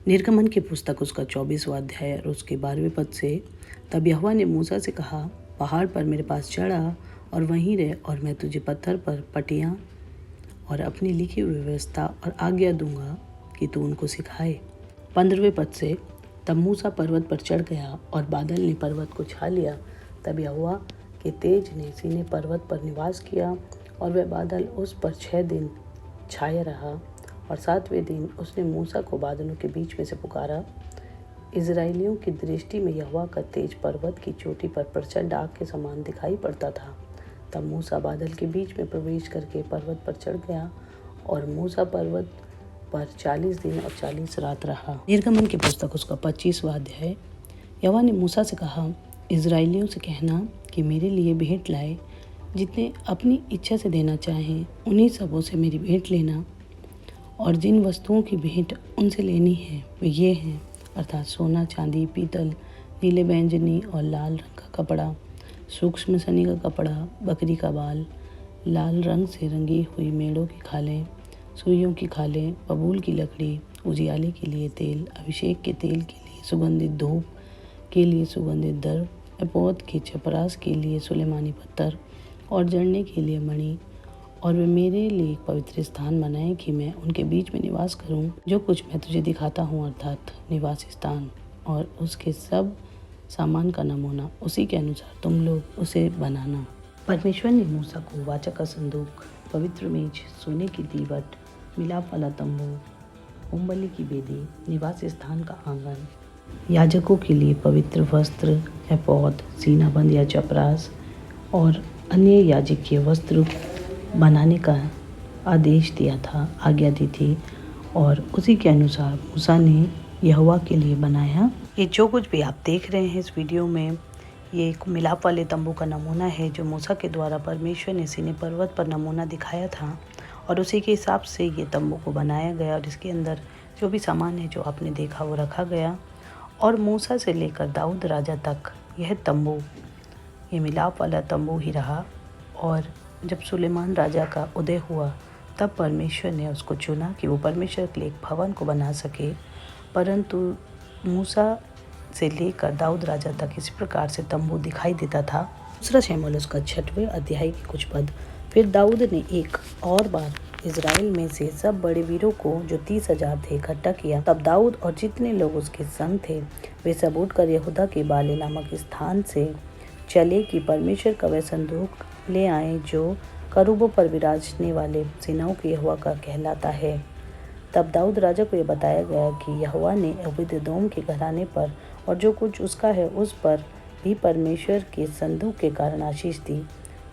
निर्गमन की पुस्तक उसका 24वां अध्याय और उसके 12वें पद से, तब यहोवा ने मूसा से कहा, पहाड़ पर मेरे पास चढ़ा और वहीं रह, और मैं तुझे पत्थर पर पटियां और अपनी लिखी हुई व्यवस्था और आज्ञा दूंगा कि तू उनको सिखाए। 15वें पद से, तब मूसा पर्वत पर चढ़ गया और बादल ने पर्वत को छा लिया। तब यहोवा के तेज ने सीने पर्वत पर निवास किया और वह बादल उस पर 6 दिन छाया रहा। और 7वें दिन उसने मूसा को बादलों के बीच में से पुकारा। इजराइलियों की दृष्टि में यहोवा का तेज पर्वत की चोटी पर प्रचंड आग के समान दिखाई पड़ता था। तब मूसा बादल के बीच में प्रवेश करके पर्वत पर चढ़ गया और मूसा पर्वत पर 40 दिन और 40 रात रहा। निर्गमन की पुस्तक उसका 25वां अध्याय। यहोवा ने मूसा से कहा, इजराइलियों से कहना कि मेरे लिए भेंट लाए, जितने अपनी इच्छा से देना चाहें उन्हीं सबों से मेरी भेंट लेना। और जिन वस्तुओं की भेंट उनसे लेनी है वे ये हैं, अर्थात सोना, चांदी, पीतल, नीले, बैंगनी और लाल रंग का कपड़ा, सूक्ष्म सनी का कपड़ा, बकरी का बाल, लाल रंग से रंगी हुई मेढ़ों की खालें, सुइयों की खालें, बबूल की लकड़ी, उजियाले के लिए तेल, अभिषेक के तेल के लिए सुगंधित धूप के लिए सुगंधित दर, एपोद के चपरास के लिए सुलेमानी पत्थर और जड़ने के लिए मणि। और वे मेरे लिए एक पवित्र स्थान बनाए कि मैं उनके बीच में निवास करूं। जो कुछ मैं तुझे दिखाता हूं, अर्थात निवास स्थान और उसके सब सामान का नमूना, उसी के अनुसार तुम लोग उसे बनाना। परमेश्वर ने मूसा को वाचा का संदूक, पवित्र मेज, सोने की दीवट, मिलाप वाला तंबू, होमबलि की वेदी, निवास स्थान का आंगन, याजकों के लिए पवित्र वस्त्र, एपोद, सीनाबंद या चपरास और अन्य याजकीय वस्त्र बनाने का आदेश दिया था, आज्ञा दी थी। और उसी के अनुसार मूसा ने यहोवा के लिए बनाया। ये जो कुछ भी आप देख रहे हैं इस वीडियो में, ये एक मिलाप वाले तंबू का नमूना है जो मूसा के द्वारा परमेश्वर ने सीनै पर्वत पर नमूना दिखाया था। और उसी के हिसाब से ये तंबू को बनाया गया और इसके अंदर जो भी सामान है जो आपने देखा वो रखा गया। और मूसा से लेकर दाऊद राजा तक यह तंबू, ये मिलाप वाला तंबू ही रहा। और जब सुलेमान राजा का उदय हुआ तब परमेश्वर ने उसको चुना कि वो परमेश्वर के लिए एक भवन को बना सके। परंतु मूसा से लेकर दाऊद राजा तक इसी प्रकार से तंबू दिखाई देता था। दूसरा शमूएल उसका 6वें अध्याय के कुछ पद। फिर दाऊद ने एक और बार इजराइल में से सब बड़े वीरों को, जो 30,000 थे, इकट्ठा किया। तब दाऊद और जितने लोग उसके संग थे वे सब उठकर यहूदा के बाले नामक स्थान से चले कि परमेश्वर का वह संदूक ले आए जो करूबों पर विराजने वाले सेनाओं के यहोवा का कहलाता है। तब दाऊद राजा को यह बताया गया कि यहोवा ने ओबेदेदोम के घराने पर और जो कुछ उसका है उस पर भी परमेश्वर के संदूक के कारण आशीष दी।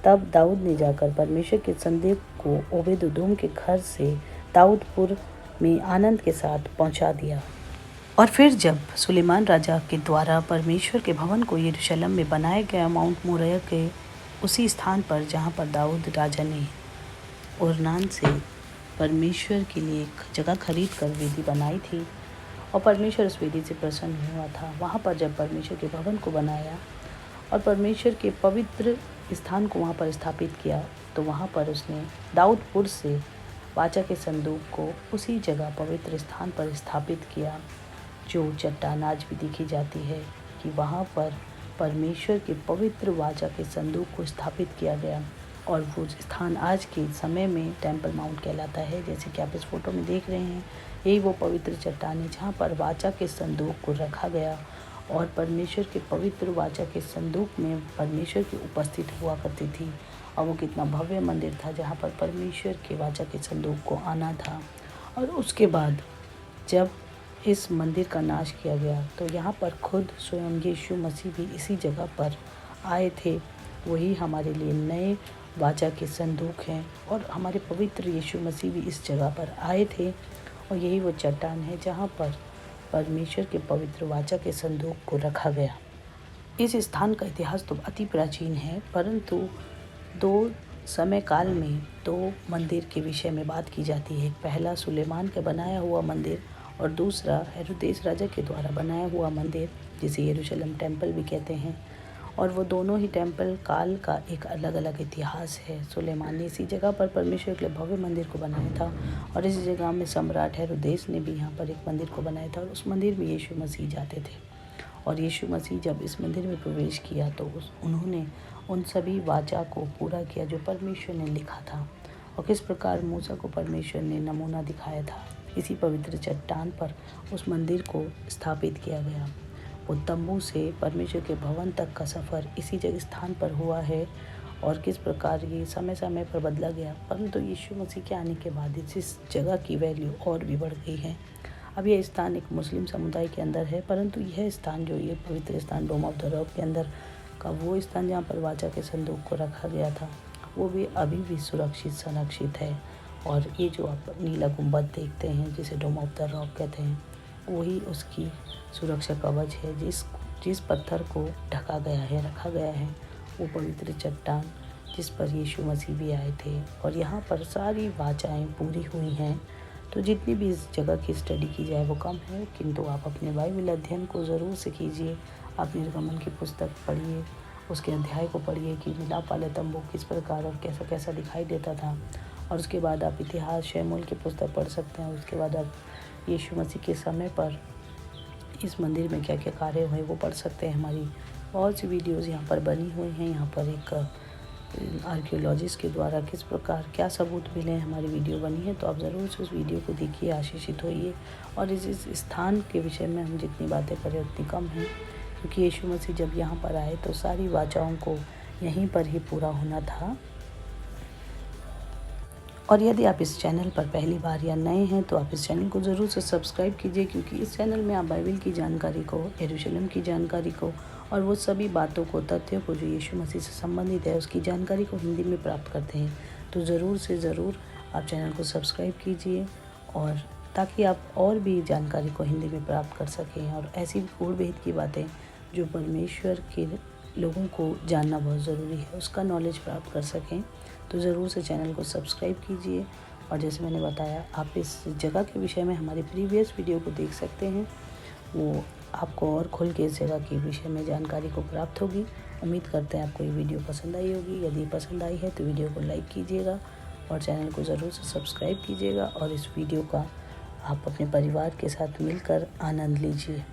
तब दाऊद ने जाकर परमेश्वर के संदूक को ओबेदेदोम के घर से दाऊदपुर में आनंद के साथ पहुंचा दिया। और फिर जब सुलेमान राजा के द्वारा परमेश्वर के भवन को यरूशलेम में बनाया गया, माउंट मोरिया के उसी स्थान पर जहाँ पर दाऊद राजा ने ओरनान से परमेश्वर के लिए एक जगह खरीद कर वेदी बनाई थी और परमेश्वर उस वेदी से प्रसन्न हुआ था, वहाँ पर जब परमेश्वर के भवन को बनाया और परमेश्वर के पवित्र स्थान को वहाँ पर स्थापित किया, तो वहाँ पर उसने दाऊदपुर से वाचा के संदूक को उसी जगह पवित्र स्थान पर स्थापित किया, जो चट्टान आज भी देखी जाती है कि वहाँ पर परमेश्वर के पवित्र वाचा के संदूक को स्थापित किया गया। और वो स्थान आज के समय में टेम्पल माउंट कहलाता है। जैसे कि आप इस फोटो में देख रहे हैं, यही वो पवित्र चट्टान है जहाँ पर वाचा के संदूक को रखा गया। और परमेश्वर के पवित्र वाचा के संदूक में परमेश्वर की उपस्थित हुआ करती थी। और वो कितना भव्य मंदिर था जहाँ पर परमेश्वर के वाचा के संदूक को आना था। और उसके बाद जब इस मंदिर का नाश किया गया तो यहाँ पर खुद स्वयं यीशु मसीह भी इसी जगह पर आए थे। वही हमारे लिए नए वाचा के संदूक हैं और हमारे पवित्र यीशु मसीह भी इस जगह पर आए थे। और यही वो चट्टान है जहाँ पर परमेश्वर के पवित्र वाचा के संदूक को रखा गया। इस स्थान का इतिहास तो अति प्राचीन है, परंतु 2 समय काल में 2 मंदिर के विषय में बात की जाती है। पहला सुलेमान का बनाया हुआ मंदिर और दूसरा हेरोदेस राजा के द्वारा बनाया हुआ मंदिर, जिसे यरूशलेम टेम्पल भी कहते हैं। और वो दोनों ही टेम्पल काल का एक अलग अलग इतिहास है। सुलेमान ने इसी जगह पर परमेश्वर के लिए भव्य मंदिर को बनाया था और इसी जगह में सम्राट हेरोदेस ने भी यहाँ पर एक मंदिर को बनाया था और उस मंदिर में यीशु मसीह जाते थे। और यीशु मसीह जब इस मंदिर में प्रवेश किया तो उन्होंने उन सभी वाचा को पूरा किया जो परमेश्वर ने लिखा था और किस प्रकार मूसा को परमेश्वर ने नमूना दिखाया था। इसी पवित्र चट्टान पर उस मंदिर को स्थापित किया गया। वो तंबू से परमेश्वर के भवन तक का सफ़र इसी जगह स्थान पर हुआ है और किस प्रकार ये समय समय पर बदला गया, परंतु यीशु मसीह के आने के बाद इस जगह की वैल्यू और भी बढ़ गई है। अब यह स्थान एक मुस्लिम समुदाय के अंदर है, परंतु यह स्थान जो ये पवित्र स्थान डोम ऑफ द रॉक के अंदर का वो स्थान जहाँ पर वाचा के संदूक को रखा गया था वो भी अभी भी सुरक्षित संरक्षित है। और ये जो आप नीला गुंबद देखते हैं जिसे डोम ऑफ द रॉक कहते हैं, वही उसकी सुरक्षा कवच है। जिस पत्थर को ढका गया है, रखा गया है, वो पवित्र चट्टान जिस पर यीशु मसीह भी आए थे। और यहाँ पर सारी वाचाएँ पूरी हुई हैं। तो जितनी भी इस जगह की स्टडी की जाए वो कम है, किंतु आप अपने बाइबल अध्ययन को ज़रूर से कीजिए। आप निर्गमन की पुस्तक पढ़िए, उसके अध्याय को पढ़िए कि मिलाप वाले तंबू किस प्रकार और कैसा कैसा दिखाई देता था। और उसके बाद आप इतिहास शमूएल की पुस्तक पढ़ सकते हैं। उसके बाद आप यीशु मसीह के समय पर इस मंदिर में क्या क्या कार्य हुए वो पढ़ सकते हैं। हमारी बहुत सी वीडियोज़ यहाँ पर बनी हुई हैं। यहाँ पर एक आर्कियोलॉजिस्ट के द्वारा किस प्रकार क्या सबूत मिले हैं, हमारी वीडियो बनी है। तो आप ज़रूर से उस वीडियो को देखिए, आशीषित होइए। और इस स्थान के विषय में हम जितनी बातें करें उतनी कम हैं, क्योंकि यीशु मसीह जब यहाँ पर आए तो सारी वाचाओं को यहीं पर ही पूरा होना था। और यदि आप इस चैनल पर पहली बार या नए हैं तो आप इस चैनल को ज़रूर से सब्सक्राइब कीजिए, क्योंकि इस चैनल में आप बाइबल की जानकारी को, यरूशलेम की जानकारी को और वो सभी बातों को, तथ्यों को जो यीशु मसीह से संबंधित है उसकी जानकारी को हिंदी में प्राप्त करते हैं। तो ज़रूर से ज़रूर आप चैनल को सब्सक्राइब कीजिए, और ताकि आप और भी जानकारी को हिंदी में प्राप्त कर सकें और ऐसी गूढ़ भेद की बातें जो परमेश्वर के लोगों को जानना बहुत ज़रूरी है उसका नॉलेज प्राप्त कर सकें। तो ज़रूर से चैनल को सब्सक्राइब कीजिए। और जैसे मैंने बताया, आप इस जगह के विषय में हमारी प्रीवियस वीडियो को देख सकते हैं, वो आपको और खुल के इस जगह के विषय में जानकारी को प्राप्त होगी। उम्मीद करते हैं आपको ये वीडियो पसंद आई होगी। यदि पसंद आई है तो वीडियो को लाइक कीजिएगा और चैनल को ज़रूर से सब्सक्राइब कीजिएगा, और इस वीडियो का आप अपने परिवार के साथ मिलकर आनंद लीजिए।